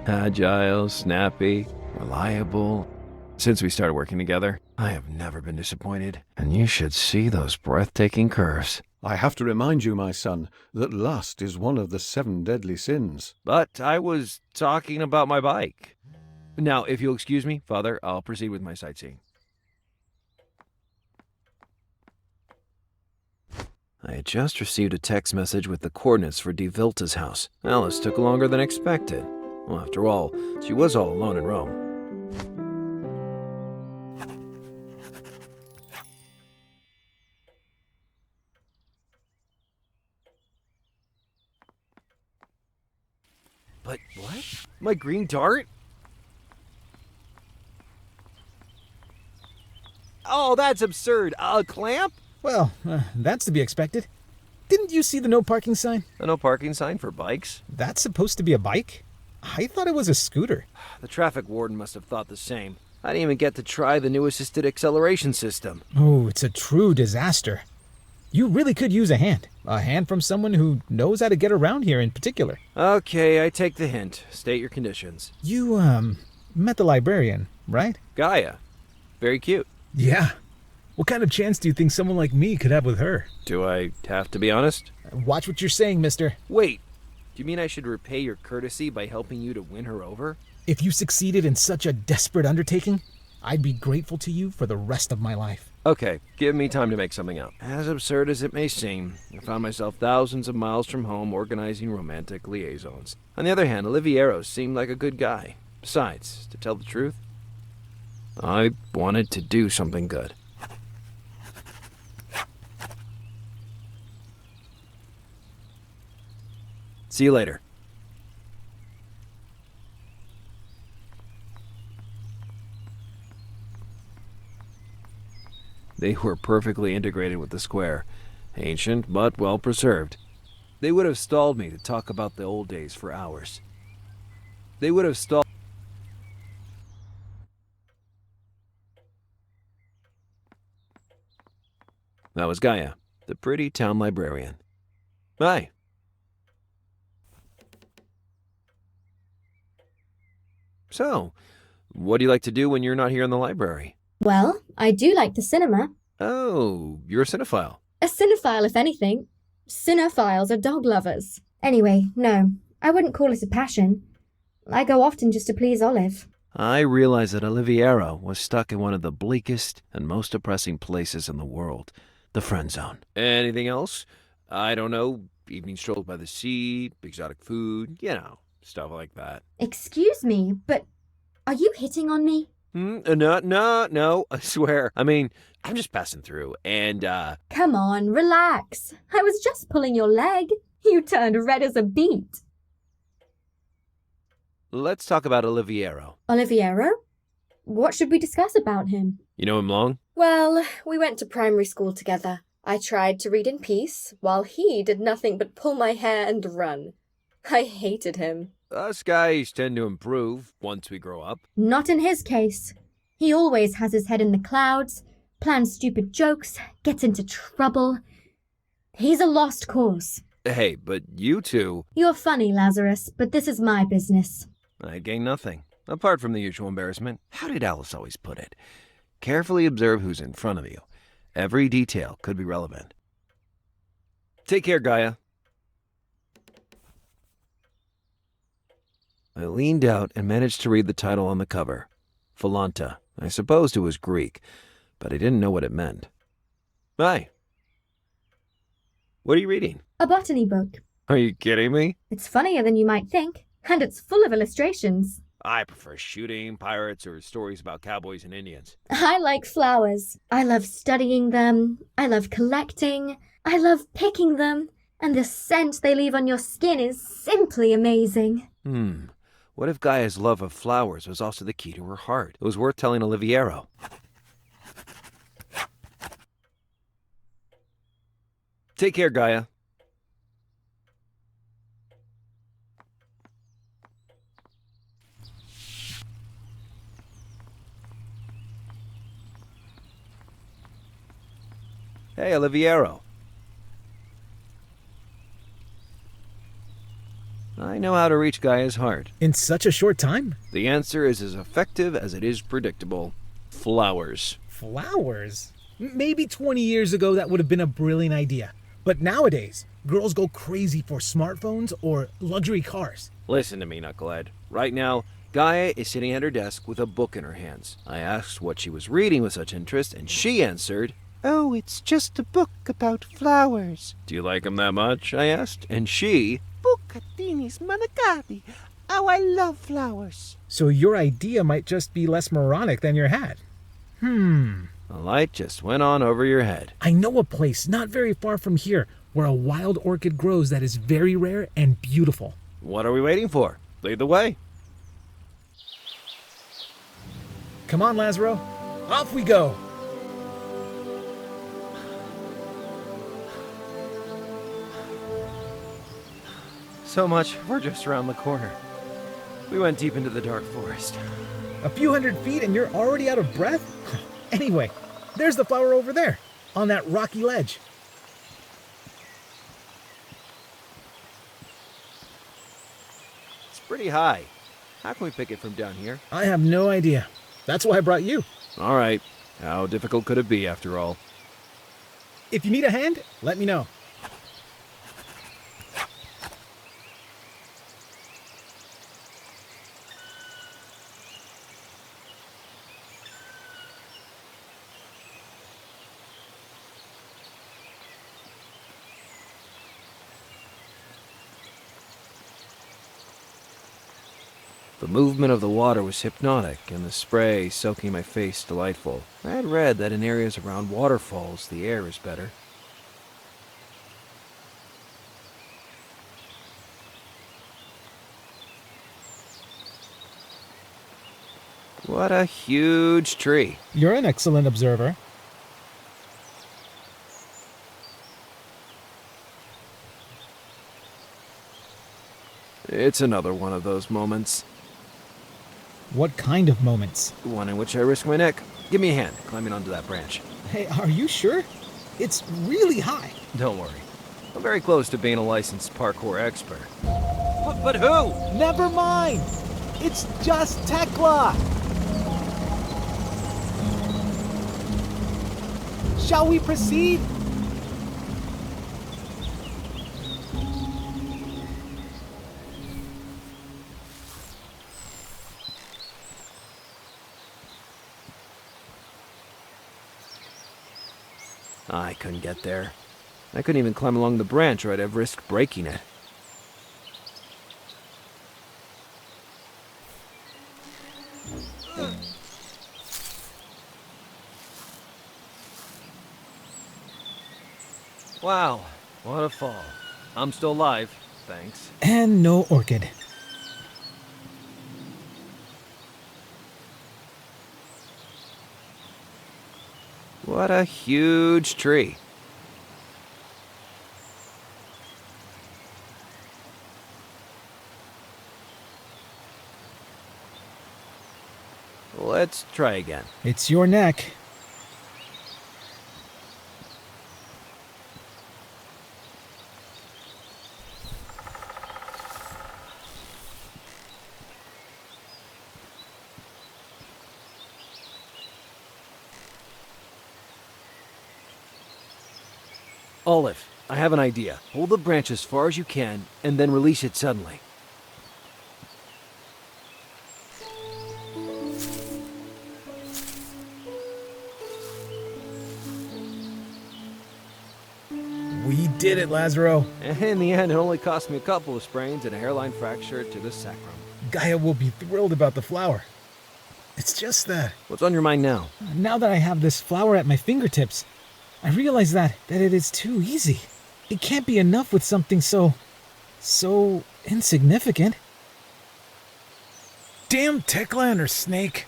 Agile, snappy, reliable. Since we started working together, I have never been disappointed. And you should see those breathtaking curves. I have to remind you, my son, that lust is one of the 7 deadly sins. But I was talking about my bike. Now, if you'll excuse me, Father, I'll proceed with my sightseeing. I had just received a text message with the coordinates for De Vilta's house. Alice took longer than expected. Well, after all, she was all alone in Rome. But what? My green dart? Oh, that's absurd. A clamp? Well, that's to be expected. Didn't you see the no parking sign? A no parking sign for bikes? That's supposed to be a bike? I thought it was a scooter. The traffic warden must have thought the same. I didn't even get to try the new assisted acceleration system. Oh, it's a true disaster. You really could use a hand. A hand from someone who knows how to get around here in particular. Okay, I take the hint. State your conditions. You, met the librarian, right? Gaia. Very cute. Yeah. What kind of chance do you think someone like me could have with her? Do I have to be honest? Watch what you're saying, mister. Wait, do you mean I should repay your courtesy by helping you to win her over? If you succeeded in such a desperate undertaking, I'd be grateful to you for the rest of my life. Okay, give me time to make something up. As absurd as it may seem, I found myself thousands of miles from home organizing romantic liaisons. On the other hand, Oliviero seemed like a good guy. Besides, to tell the truth, I wanted to do something good. See you later. They were perfectly integrated with the square. Ancient, but well preserved. They would have stalled me to talk about the old days for hours. They would have stalled... That was Gaia, the pretty town librarian. Hi. So, what do you like to do when you're not here in the library? Well, I do like the cinema. Oh, you're a cinephile. A cinephile, if anything. Cinephiles are dog lovers. Anyway, no, I wouldn't call it a passion. I go often just to please Olive. I realized that Oliviero was stuck in one of the bleakest and most depressing places in the world, the friend zone. Anything else? I don't know, evening strolls by the sea, exotic food, stuff like that. Excuse me, but are you hitting on me? No, I swear. I mean, I'm just passing through, and, Come on, relax. I was just pulling your leg. You turned red as a beet. Let's talk about Oliviero. Oliviero? What should we discuss about him? You know him long? Well, we went to primary school together. I tried to read in peace, while he did nothing but pull my hair and run. I hated him. Us guys tend to improve once we grow up. Not in his case. He always has his head in the clouds, plans stupid jokes, gets into trouble. He's a lost cause. Hey, but you two... You're funny, Lazarus, but this is my business. I gain nothing, apart from the usual embarrassment. How did Alice always put it? Carefully observe who's in front of you. Every detail could be relevant. Take care, Gaia. I leaned out and managed to read the title on the cover. Philonta. I supposed it was Greek, but I didn't know what it meant. Hi. What are you reading? A botany book. Are you kidding me? It's funnier than you might think, and it's full of illustrations. I prefer shooting, pirates, or stories about cowboys and Indians. I like flowers. I love studying them. I love collecting. I love picking them. And the scent they leave on your skin is simply amazing. What if Gaia's love of flowers was also the key to her heart? It was worth telling Oliviero. Take care, Gaia. Hey, Oliviero. I know how to reach Gaia's heart. In such a short time? The answer is as effective as it is predictable. Flowers. Flowers? Maybe 20 years ago that would have been a brilliant idea. But nowadays, girls go crazy for smartphones or luxury cars. Listen to me, Knucklehead. Right now, Gaia is sitting at her desk with a book in her hands. I asked what she was reading with such interest, and she answered, "Oh, it's just a book about flowers." "Do you like them that much?" I asked, and she, Bucatinis manicati. Oh, I love flowers. So your idea might just be less moronic than your hat. A light just went on over your head. I know a place not very far from here where a wild orchid grows that is very rare and beautiful. What are we waiting for? Lead the way. Come on, Lazaro. Off we go. So much for just around the corner. We went deep into the dark forest. A few hundred feet and you're already out of breath? Anyway, there's the flower over there, on that rocky ledge. It's pretty high. How can we pick it from down here? I have no idea. That's why I brought you. All right. How difficult could it be, after all? If you need a hand, let me know. The movement of the water was hypnotic, and the spray soaking my face delightful. I had read that in areas around waterfalls, the air is better. What a huge tree. You're an excellent observer. It's another one of those moments. What kind of moments? One in which I risk my neck. Give me a hand climbing onto that branch. Hey, are you sure? It's really high. Don't worry. I'm very close to being a licensed parkour expert. But who? Never mind. It's just Tekla. Shall we proceed? I couldn't get there. I couldn't even climb along the branch or I'd have risked breaking it. Wow, what a fall. I'm still alive, thanks. And no orchid. What a huge tree. Let's try again. It's your neck. Olive, I have an idea. Hold the branch as far as you can, and then release it suddenly. We did it, Lazaro. In the end, it only cost me a couple of sprains and a hairline fracture to the sacrum. Gaia will be thrilled about the flower. It's just that, What's on your mind now? now that I have this flower at my fingertips, I realize that it is too easy. It can't be enough with something so insignificant. Damn Tekla and her snake.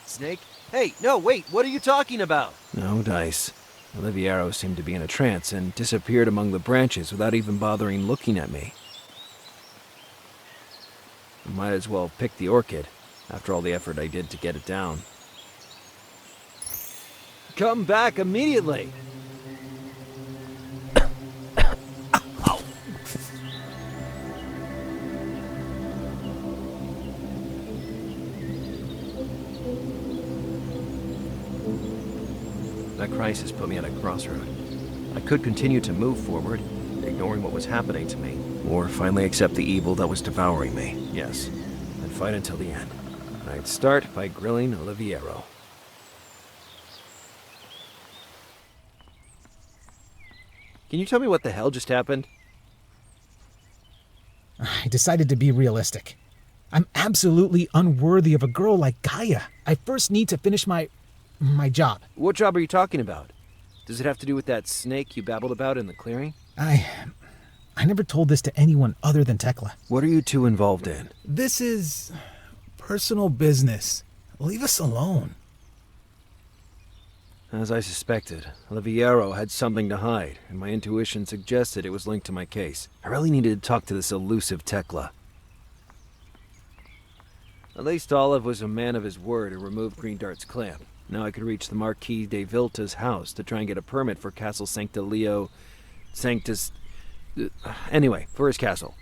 Snake? Hey, no, wait, what are you talking about? No dice. Oliviero seemed to be in a trance and disappeared among the branches without even bothering looking at me. I might as well pick the orchid, after all the effort I did to get it down. Come back immediately! A crisis put me at a crossroad. I could continue to move forward, ignoring what was happening to me, or finally accept the evil that was devouring me. Yes, and fight until the end. I'd start by grilling Oliviero. Can you tell me what the hell just happened? I decided to be realistic. I'm absolutely unworthy of a girl like Gaia. I first need to finish my job. What job are you talking about? Does it have to do with that snake you babbled about in the clearing? I never told this to anyone other than Tekla. What are you two involved in? This is personal business. Leave us alone. As I suspected, Oliviero had something to hide, and my intuition suggested it was linked to my case. I really needed to talk to this elusive Tekla. At least Olive was a man of his word and removed Green Dart's clamp. Now I could reach the Marquis de Vilta's house to try and get a permit for Castle Sanctus... Anyway, for his castle.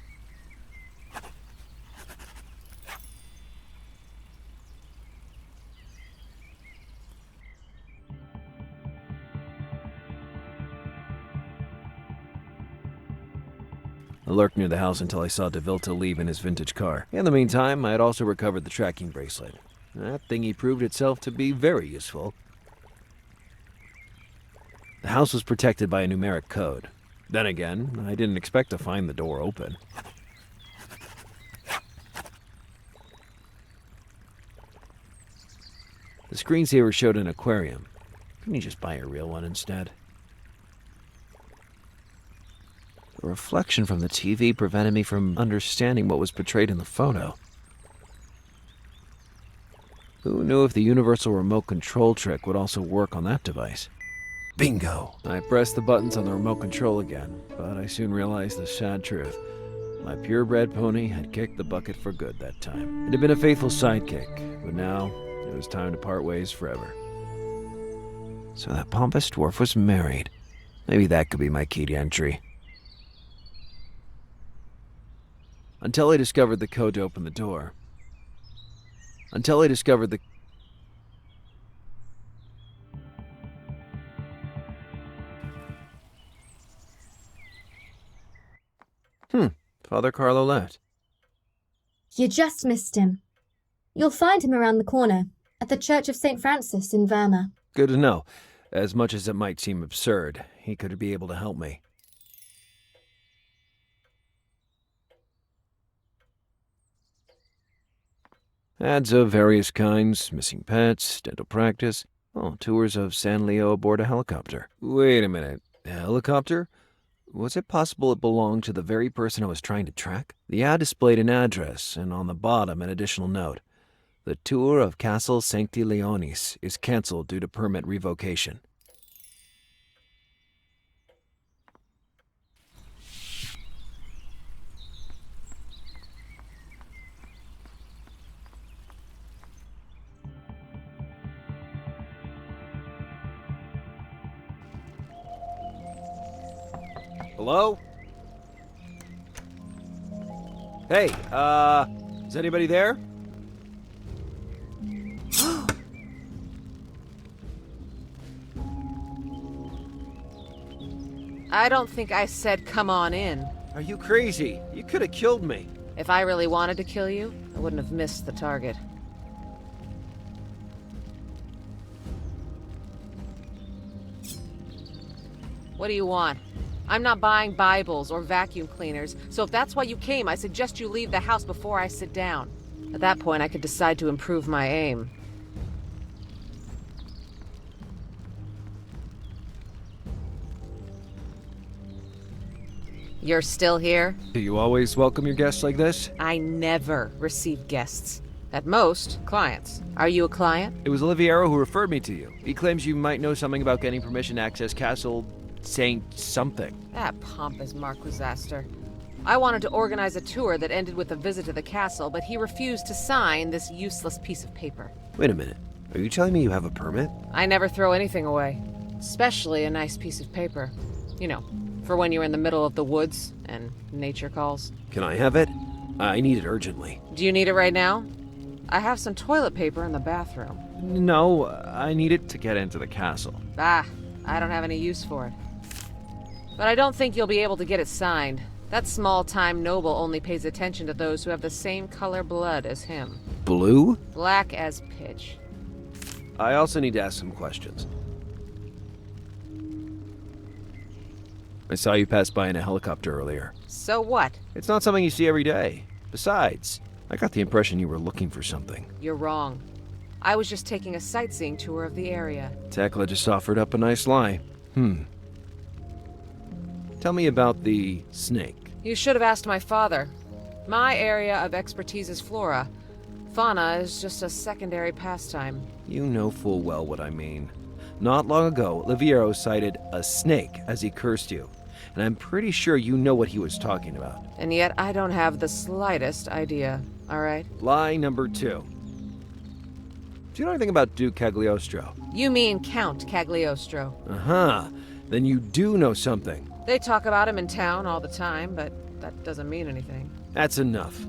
I lurked near the house until I saw de Vilta leave in his vintage car. In the meantime, I had also recovered the tracking bracelet. That thingy proved itself to be very useful. The house was protected by a numeric code. Then again, I didn't expect to find the door open. The screensaver showed an aquarium. Couldn't you just buy a real one instead? The reflection from the TV prevented me from understanding what was portrayed in the photo. Who knew if the universal remote control trick would also work on that device? Bingo! I pressed the buttons on the remote control again, but I soon realized the sad truth. My purebred pony had kicked the bucket for good that time. It had been a faithful sidekick, but now it was time to part ways forever. So that pompous dwarf was married. Maybe that could be my key to entry. Until I discovered the code to open the door. Father Carlo left. You just missed him. You'll find him around the corner, at the Church of St. Francis in Verma. Good to know. As much as it might seem absurd, he could be able to help me. Ads of various kinds, missing pets, dental practice, tours of San Leo aboard a helicopter. Wait a minute, a helicopter? Was it possible it belonged to the very person I was trying to track? The ad displayed an address, and on the bottom an additional note. The tour of Castle Sancti Leonis is cancelled due to permit revocation. Hello? Hey, is anybody there? I don't think I said come on in. Are you crazy? You could have killed me. If I really wanted to kill you, I wouldn't have missed the target. What do you want? I'm not buying Bibles or vacuum cleaners, so if that's why you came, I suggest you leave the house before I sit down. At that point, I could decide to improve my aim. You're still here? Do you always welcome your guests like this? I never receive guests. At most, clients. Are you a client? It was Oliviero who referred me to you. He claims you might know something about getting permission to access Castle Saint something. That pompous Marquisaster. I wanted to organize a tour that ended with a visit to the castle, but he refused to sign this useless piece of paper. Wait a minute. Are you telling me you have a permit? I never throw anything away, especially a nice piece of paper. You know, for when you're in the middle of the woods and nature calls. Can I have it? I need it urgently. Do you need it right now? I have some toilet paper in the bathroom. No, I need it to get into the castle. Ah, I don't have any use for it. But I don't think you'll be able to get it signed. That small-time noble only pays attention to those who have the same color blood as him. Blue? Black as pitch. I also need to ask some questions. I saw you pass by in a helicopter earlier. So what? It's not something you see every day. Besides, I got the impression you were looking for something. You're wrong. I was just taking a sightseeing tour of the area. Tekla just offered up a nice lie. Tell me about the snake. You should have asked my father. My area of expertise is flora. Fauna is just a secondary pastime. You know full well what I mean. Not long ago, Liviero cited a snake as he cursed you, and I'm pretty sure you know what he was talking about. And yet I don't have the slightest idea, alright? Lie number 2. Do you know anything about Duke Cagliostro? You mean Count Cagliostro. Uh-huh. Then you do know something. They talk about him in town all the time, but that doesn't mean anything. That's enough.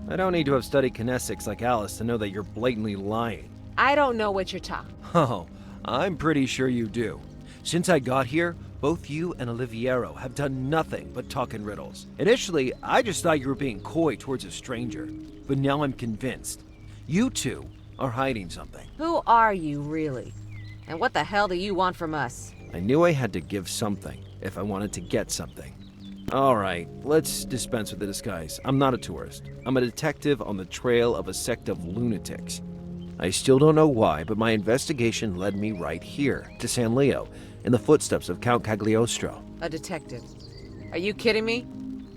I don't need to have studied kinesics like Alice to know that you're blatantly lying. I don't know what you're talking. Oh, I'm pretty sure you do. Since I got here, both you and Oliviero have done nothing but talk in riddles. Initially, I just thought you were being coy towards a stranger, but now I'm convinced. You two are hiding something. Who are you, really? And what the hell do you want from us? I knew I had to give something if I wanted to get something. All right, let's dispense with the disguise. I'm not a tourist. I'm a detective on the trail of a sect of lunatics. I still don't know why, but my investigation led me right here, to San Leo, in the footsteps of Count Cagliostro. A detective. Are you kidding me?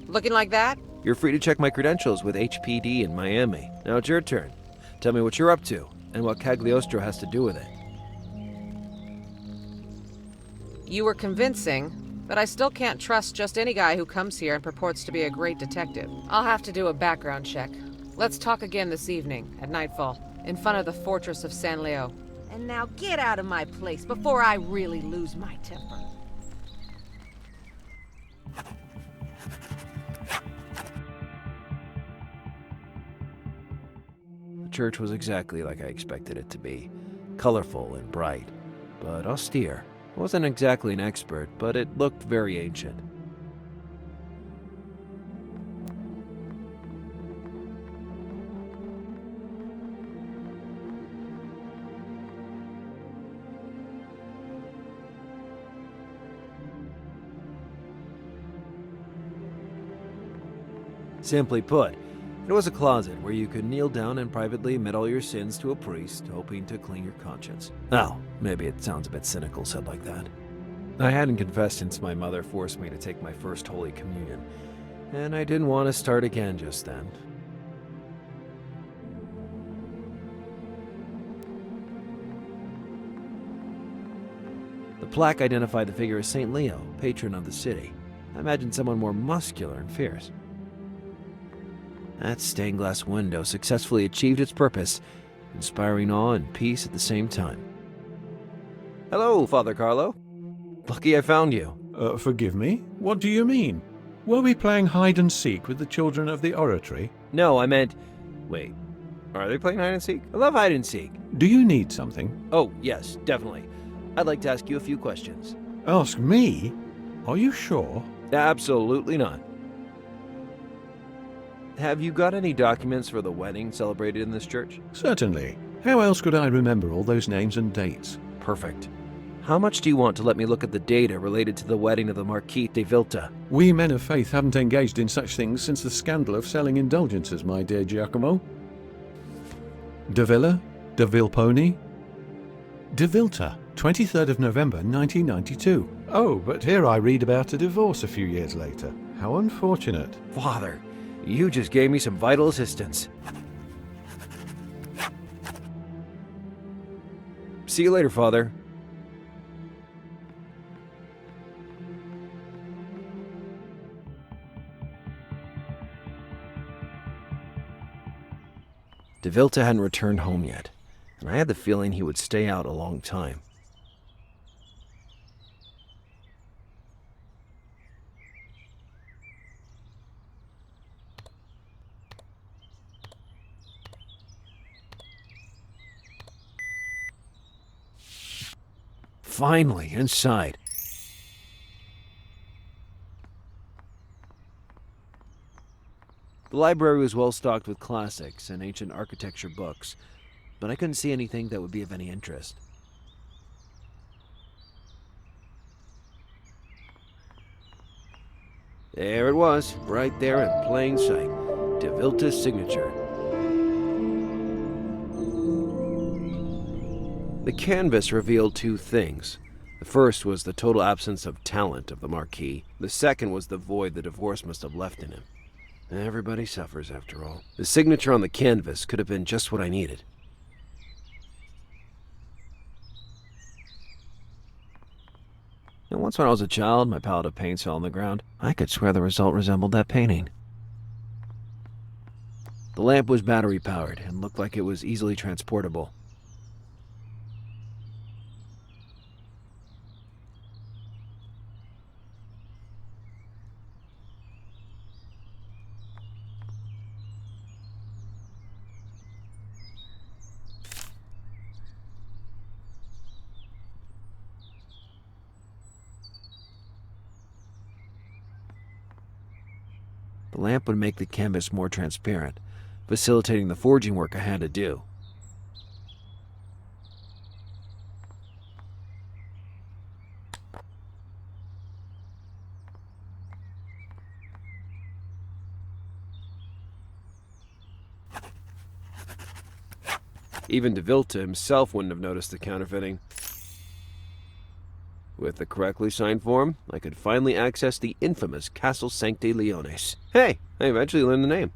Looking like that? You're free to check my credentials with HPD in Miami. Now it's your turn. Tell me what you're up to, and what Cagliostro has to do with it. You were convincing, but I still can't trust just any guy who comes here and purports to be a great detective. I'll have to do a background check. Let's talk again this evening, at nightfall, in front of the fortress of San Leo. And now get out of my place before I really lose my temper. The church was exactly like I expected it to be. Colorful and bright, but austere. I wasn't exactly an expert, but it looked very ancient. Simply put, it was a closet where you could kneel down and privately admit all your sins to a priest, hoping to clean your conscience. Oh, maybe it sounds a bit cynical said like that. I hadn't confessed since my mother forced me to take my first Holy Communion, and I didn't want to start again just then. The plaque identified the figure as St. Leo, patron of the city. I imagined someone more muscular and fierce. That stained glass window successfully achieved its purpose, inspiring awe and peace at the same time. Hello, Father Carlo. Lucky I found you. Forgive me? What do you mean? Were we playing hide and seek with the children of the oratory? No, I meant... Wait, are they playing hide and seek? I love hide and seek. Do you need something? Oh, yes, definitely. I'd like to ask you a few questions. Ask me? Are you sure? Absolutely not. Have you got any documents for the wedding celebrated in this church? Certainly. How else could I remember all those names and dates? Perfect. How much do you want to let me look at the data related to the wedding of the Marquis de Vilta? We men of faith haven't engaged in such things since the scandal of selling indulgences, my dear Giacomo. De Villa? De Vilponi? De Vilta, 23rd of November 1992. Oh, but here I read about a divorce a few years later. How unfortunate. Father, you just gave me some vital assistance. See you later, Father. De Vilta hadn't returned home yet, and I had the feeling he would stay out a long time. Finally, inside. The library was well stocked with classics and ancient architecture books, but I couldn't see anything that would be of any interest. There it was, right there in plain sight. De Vilta's signature. The canvas revealed two things. The first was the total absence of talent of the Marquis. The second was the void the divorce must have left in him. Everybody suffers, after all. The signature on the canvas could have been just what I needed. And once when I was a child, my palette of paints fell on the ground. I could swear the result resembled that painting. The lamp was battery-powered and looked like it was easily transportable. The lamp would make the canvas more transparent, facilitating the forging work I had to do. Even de Vilta himself wouldn't have noticed the counterfeiting. With the correctly signed form, I could finally access the infamous Castle Sancte Leones. Hey, I eventually learned the name.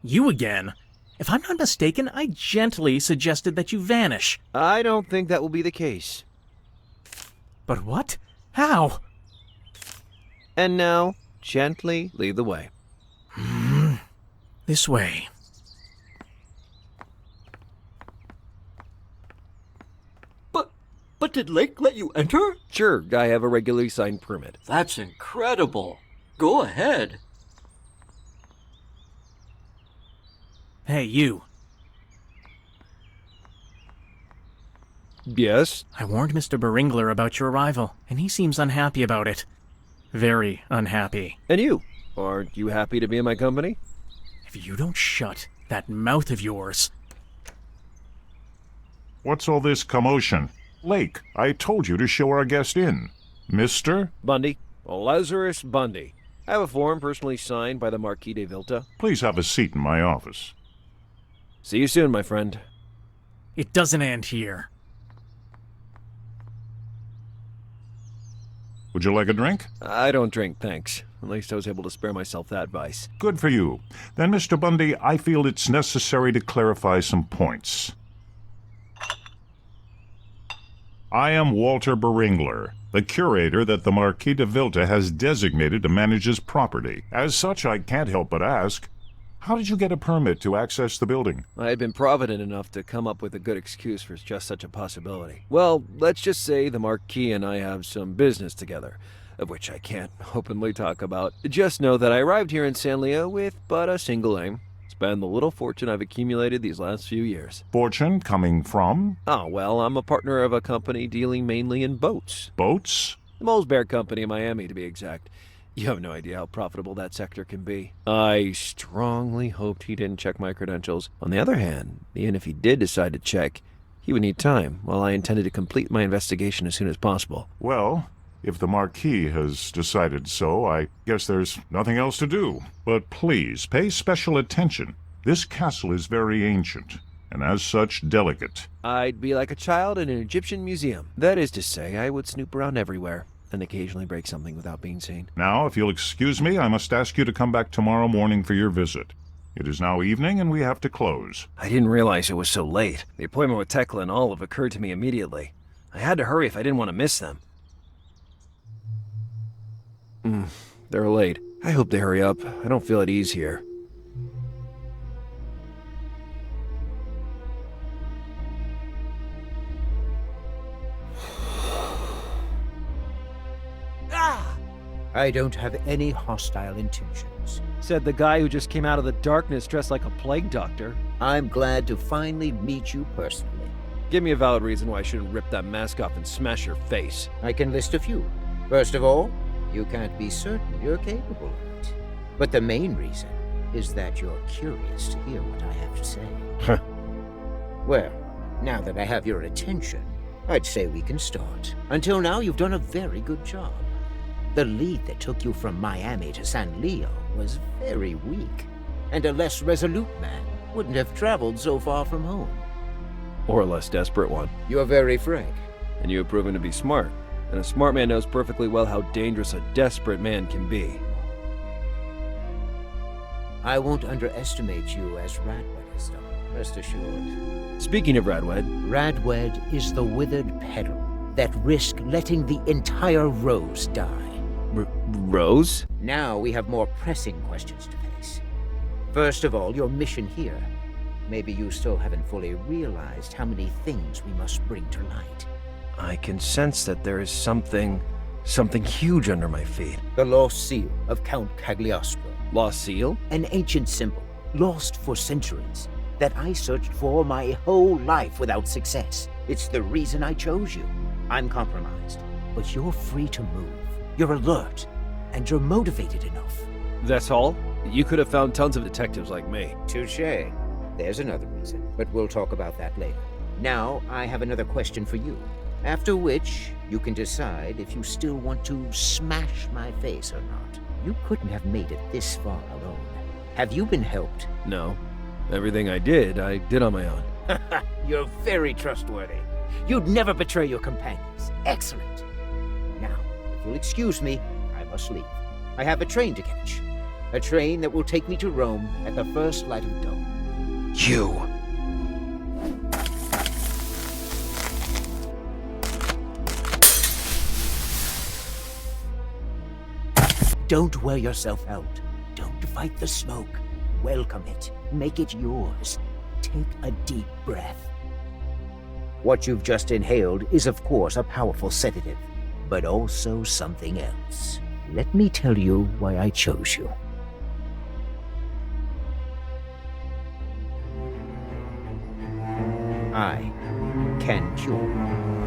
You again? If I'm not mistaken, I gently suggested that you vanish. I don't think that will be the case. But what? How? And now, gently lead the way. This way. But did Lake let you enter? Sure, I have a regularly signed permit. That's incredible. Go ahead. Hey, you. Yes? I warned Mr. Beringler about your arrival, and he seems unhappy about it. Very unhappy. And you? Aren't you happy to be in my company? If you don't shut that mouth of yours... What's all this commotion? Lake, I told you to show our guest in. Mr.? Bundy. Lazarus Bundy. I have a form personally signed by the Marquis de Vilta. Please have a seat in my office. See you soon, my friend. It doesn't end here. Would you like a drink? I don't drink, thanks. At least I was able to spare myself that vice. Good for you. Then, Mr. Bundy, I feel it's necessary to clarify some points. I am Walter Beringler, the curator that the Marquis de Vilta has designated to manage his property. As such, I can't help but ask, how did you get a permit to access the building? I had been provident enough to come up with a good excuse for just such a possibility. Well, let's just say the Marquis and I have some business together, of which I can't openly talk about. Just know that I arrived here in San Leo with but a single aim. Spend the little fortune I've accumulated these last few years. Fortune coming from? Oh, well, I'm a partner of a company dealing mainly in boats. Boats? The Moles Bear Company in Miami, to be exact. You have no idea how profitable that sector can be. I strongly hoped he didn't check my credentials. On the other hand, even if he did decide to check, he would need time, while I intended to complete my investigation as soon as possible. Well, if the Marquis has decided so, I guess there's nothing else to do. But please, pay special attention. This castle is very ancient, and as such, delicate. I'd be like a child in an Egyptian museum. That is to say, I would snoop around everywhere, and occasionally break something without being seen. Now, if you'll excuse me, I must ask you to come back tomorrow morning for your visit. It is now evening and we have to close. I didn't realize it was so late. The appointment with Tekla and Olive occurred to me immediately. I had to hurry if I didn't want to miss them. They're late. I hope they hurry up. I don't feel at ease here. I don't have any hostile intentions. Said the guy who just came out of the darkness dressed like a plague doctor. I'm glad to finally meet you personally. Give me a valid reason why I shouldn't rip that mask off and smash your face. I can list a few. First of all, you can't be certain you're capable of it. But the main reason is that you're curious to hear what I have to say. Huh. Well, now that I have your attention, I'd say we can start. Until now, you've done a very good job. The lead that took you from Miami to San Leo was very weak, and a less resolute man wouldn't have traveled so far from home. Or a less desperate one. You're very frank. And you have proven to be smart. And a smart man knows perfectly well how dangerous a desperate man can be. I won't underestimate you as Radwed has done, rest assured. Speaking of Radwed... Radwed is the withered petal that risked letting the entire rose die. Rose? Now we have more pressing questions to face. First of all, your mission here. Maybe you still haven't fully realized how many things we must bring to light. I can sense that there is something huge under my feet. The lost seal of Count Cagliostro. Lost seal? An ancient symbol, lost for centuries, that I searched for my whole life without success. It's the reason I chose you. I'm compromised, but you're free to move. You're alert, and you're motivated enough. That's all? You could have found tons of detectives like me. Touché. There's another reason, but we'll talk about that later. Now, I have another question for you. After which, you can decide if you still want to smash my face or not. You couldn't have made it this far alone. Have you been helped? No. Everything I did on my own. You're very trustworthy. You'd never betray your companions. Excellent. Now, if you'll excuse me, I must leave. I have a train to catch. A train that will take me to Rome at the first light of dawn. You! Don't wear yourself out. Don't fight the smoke. Welcome it. Make it yours. Take a deep breath. What you've just inhaled is, of course, a powerful sedative, but also something else. Let me tell you why I chose you. I can cure.